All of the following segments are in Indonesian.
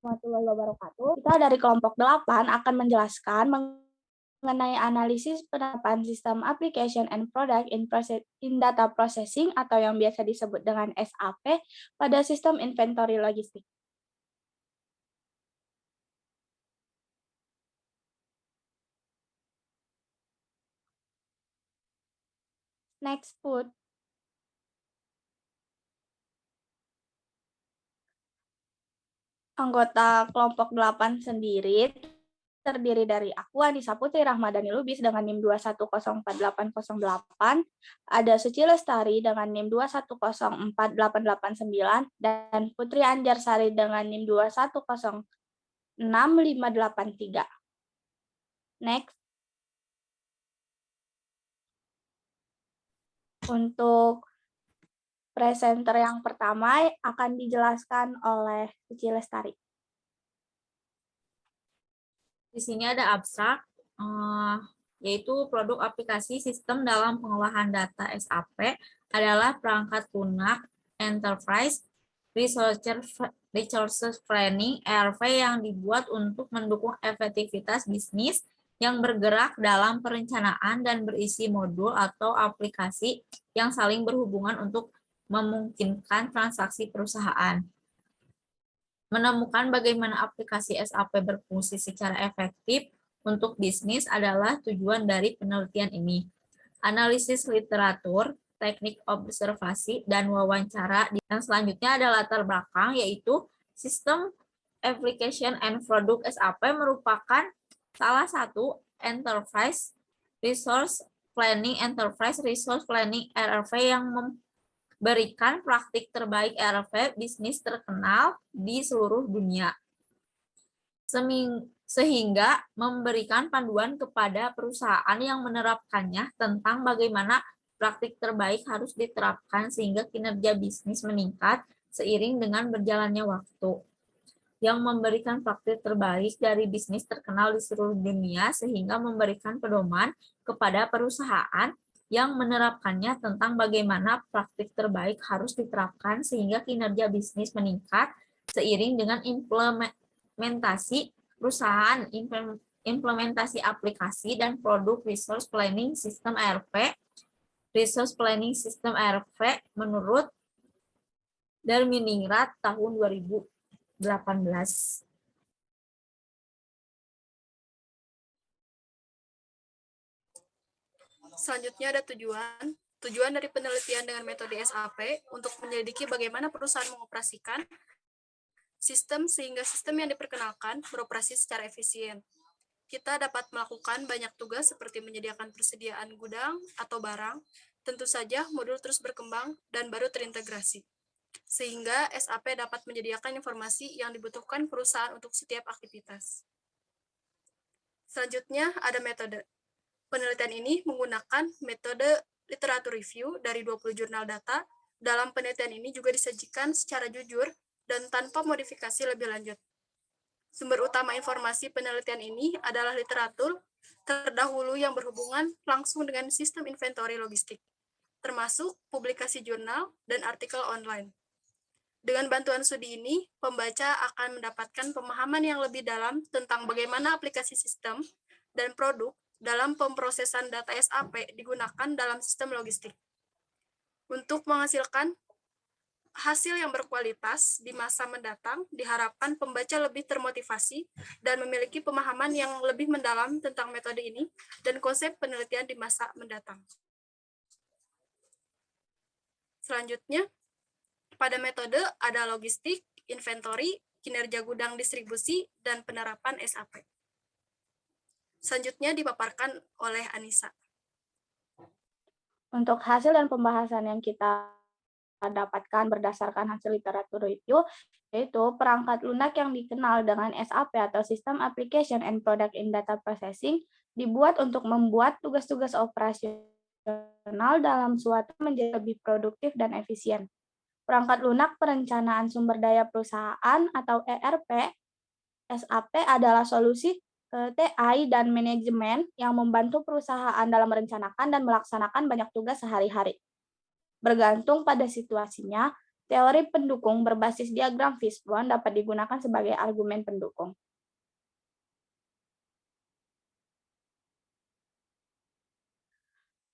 warahmatullahi wabarakatuh. Kita dari kelompok 8 akan menjelaskan mengenai analisis penerapan sistem application and product in data processing atau yang biasa disebut dengan SAP pada sistem inventory logistik. Next, Put. Anggota kelompok 8 sendiri terdiri dari aku, Anissa Putri Rahmadani Lubis dengan NIM 2104808, ada Suci Lestari dengan NIM 2104889, dan Putri Anjarsari dengan NIM 2106583. Next. Untuk presenter yang pertama akan dijelaskan oleh Suci Lestari. Di sini ada abstrak, yaitu produk aplikasi sistem dalam pengolahan data SAP adalah perangkat lunak Enterprise Resources Planning ERP yang dibuat untuk mendukung efektivitas bisnis yang bergerak dalam perencanaan dan berisi modul atau aplikasi yang saling berhubungan untuk memungkinkan transaksi perusahaan. Menemukan bagaimana aplikasi SAP berfungsi secara efektif untuk bisnis adalah tujuan dari penelitian ini. Analisis literatur, teknik observasi, dan wawancara. Dan selanjutnya ada latar belakang, yaitu sistem application and product SAP merupakan salah satu enterprise resource planning ERP yang berikan praktik terbaik ERP bisnis terkenal di seluruh dunia, sehingga memberikan panduan kepada perusahaan yang menerapkannya tentang bagaimana praktik terbaik harus diterapkan sehingga kinerja bisnis meningkat seiring dengan berjalannya waktu, yang memberikan praktik terbaik dari bisnis terkenal di seluruh dunia sehingga memberikan pedoman kepada perusahaan yang menerapkannya tentang bagaimana praktik terbaik harus diterapkan sehingga kinerja bisnis meningkat seiring dengan implementasi perusahaan, implementasi aplikasi dan produk Resource Planning System ERP. Resource Planning System ERP menurut Darminingrat tahun 2018. Selanjutnya ada tujuan. Tujuan dari penelitian dengan metode SAP untuk menyelidiki bagaimana perusahaan mengoperasikan sistem sehingga sistem yang diperkenalkan beroperasi secara efisien. Kita dapat melakukan banyak tugas seperti menyediakan persediaan gudang atau barang. Tentu saja modul terus berkembang dan baru terintegrasi. Sehingga SAP dapat menyediakan informasi yang dibutuhkan perusahaan untuk setiap aktivitas. Selanjutnya ada metode. Penelitian ini menggunakan metode literatur review dari 20 jurnal data. Dalam penelitian ini juga disajikan secara jujur dan tanpa modifikasi lebih lanjut. Sumber utama informasi penelitian ini adalah literatur terdahulu yang berhubungan langsung dengan sistem inventory logistik, termasuk publikasi jurnal dan artikel online. Dengan bantuan studi ini, pembaca akan mendapatkan pemahaman yang lebih dalam tentang bagaimana aplikasi sistem dan produk dalam pemrosesan data SAP digunakan dalam sistem logistik. Untuk menghasilkan hasil yang berkualitas di masa mendatang, diharapkan pembaca lebih termotivasi dan memiliki pemahaman yang lebih mendalam tentang metode ini dan konsep penelitian di masa mendatang. Selanjutnya, pada metode ada logistik, inventory, kinerja gudang distribusi, dan penerapan SAP. Selanjutnya dipaparkan oleh Anissa. Untuk hasil dan pembahasan yang kita dapatkan berdasarkan hasil literatur review, yaitu perangkat lunak yang dikenal dengan SAP atau System Application and Product in Data Processing dibuat untuk membuat tugas-tugas operasional dalam suatu menjadi lebih produktif dan efisien. Perangkat lunak perencanaan sumber daya perusahaan atau ERP, SAP adalah solusi TI dan manajemen yang membantu perusahaan dalam merencanakan dan melaksanakan banyak tugas sehari-hari. Bergantung pada situasinya, Teori pendukung berbasis diagram fishbone dapat digunakan sebagai argumen pendukung.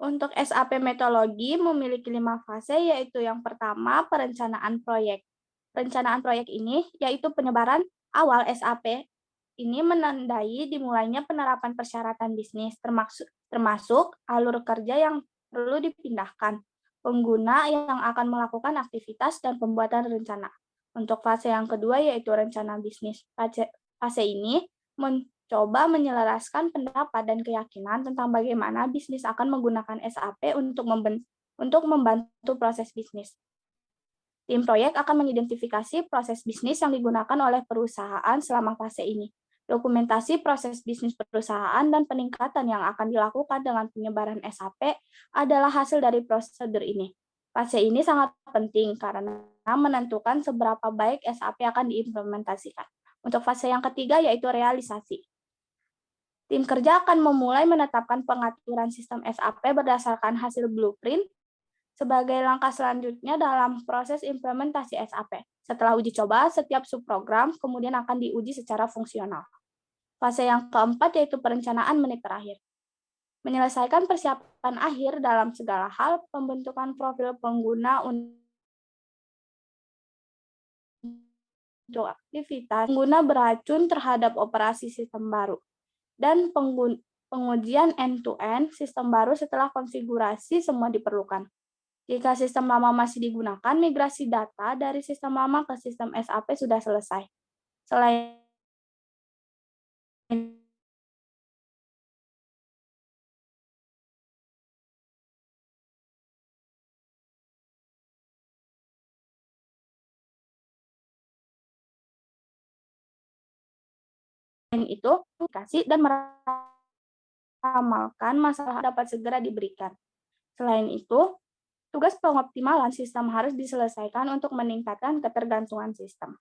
Untuk SAP metodologi memiliki 5 fase, yaitu yang pertama, perencanaan proyek. Perencanaan proyek ini yaitu penyebaran awal SAP ini menandai dimulainya penerapan persyaratan bisnis, termasuk alur kerja yang perlu dipindahkan, pengguna yang akan melakukan aktivitas dan pembuatan rencana. Untuk fase yang kedua yaitu rencana bisnis. Fase ini mencoba menyelaraskan pendapat dan keyakinan tentang bagaimana bisnis akan menggunakan SAP untuk membantu proses bisnis. Tim proyek akan mengidentifikasi proses bisnis yang digunakan oleh perusahaan selama fase ini. Dokumentasi proses bisnis perusahaan dan peningkatan yang akan dilakukan dengan penyebaran SAP adalah hasil dari prosedur ini. Fase ini sangat penting karena menentukan seberapa baik SAP akan diimplementasikan. Untuk fase yang ketiga yaitu realisasi. Tim kerja akan memulai menetapkan pengaturan sistem SAP berdasarkan hasil blueprint sebagai langkah selanjutnya dalam proses implementasi SAP. Setelah uji coba, setiap subprogram kemudian akan diuji secara fungsional. Fase yang keempat yaitu perencanaan menit terakhir. Menyelesaikan persiapan akhir dalam segala hal, pembentukan profil pengguna untuk aktivitas pengguna beracun terhadap operasi sistem baru, dan pengujian end-to-end sistem baru setelah konfigurasi semua diperlukan. Jika sistem lama masih digunakan, migrasi data dari sistem lama ke sistem SAP sudah selesai. Selain itu, komunikasi dan meramalkan masalah dapat segera diberikan. Selain itu, tugas pengoptimalan sistem harus diselesaikan untuk meningkatkan ketergantungan sistem.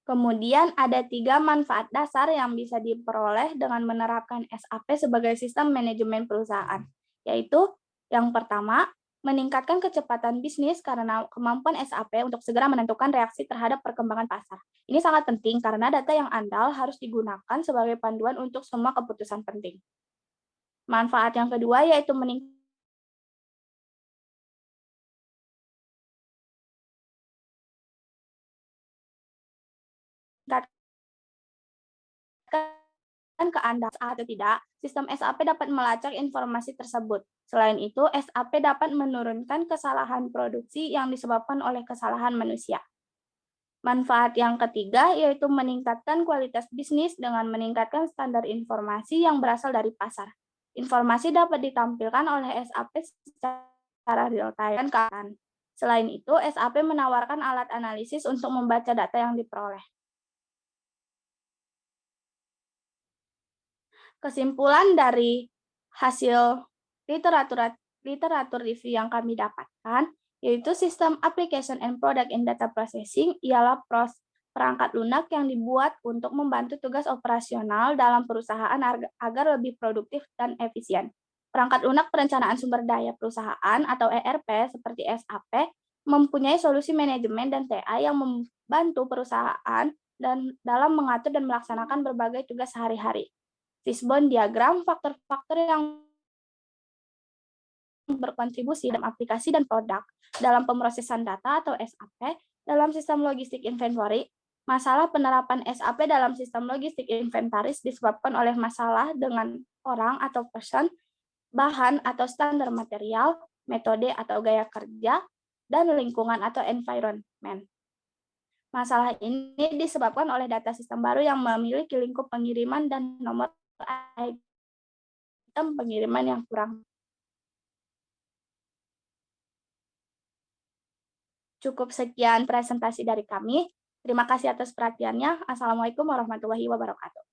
Kemudian ada 3 manfaat dasar yang bisa diperoleh dengan menerapkan SAP sebagai sistem manajemen perusahaan, yaitu yang pertama, meningkatkan kecepatan bisnis karena kemampuan SAP untuk segera menentukan reaksi terhadap perkembangan pasar. Ini sangat penting karena data yang andal harus digunakan sebagai panduan untuk semua keputusan penting. Manfaat yang kedua yaitu meningkatkan keandalan atau tidak, sistem SAP dapat melacak informasi tersebut. Selain itu, SAP dapat menurunkan kesalahan produksi yang disebabkan oleh kesalahan manusia. Manfaat yang ketiga yaitu meningkatkan kualitas bisnis dengan meningkatkan standar informasi yang berasal dari pasar. Informasi dapat ditampilkan oleh SAP secara real-time kan. Selain itu, SAP menawarkan alat analisis untuk membaca data yang diperoleh. Kesimpulan dari hasil literatur review yang kami dapatkan, yaitu sistem application and product in data processing ialah perangkat lunak yang dibuat untuk membantu tugas operasional dalam perusahaan agar lebih produktif dan efisien. Perangkat lunak perencanaan sumber daya perusahaan atau ERP seperti SAP mempunyai solusi manajemen dan TA yang membantu perusahaan dan dalam mengatur dan melaksanakan berbagai tugas sehari-hari. Fishbone diagram faktor-faktor yang berkontribusi dalam aplikasi dan produk dalam pemrosesan data atau SAP dalam sistem logistik inventory. Masalah penerapan SAP dalam sistem logistik inventaris disebabkan oleh masalah dengan orang atau person, bahan atau standar material, metode atau gaya kerja, dan lingkungan atau environment. Masalah ini disebabkan oleh data sistem baru yang memiliki lingkup pengiriman dan nomor item pengiriman yang kurang. Cukup sekian presentasi dari kami. Terima kasih atas perhatiannya. Assalamualaikum warahmatullahi wabarakatuh.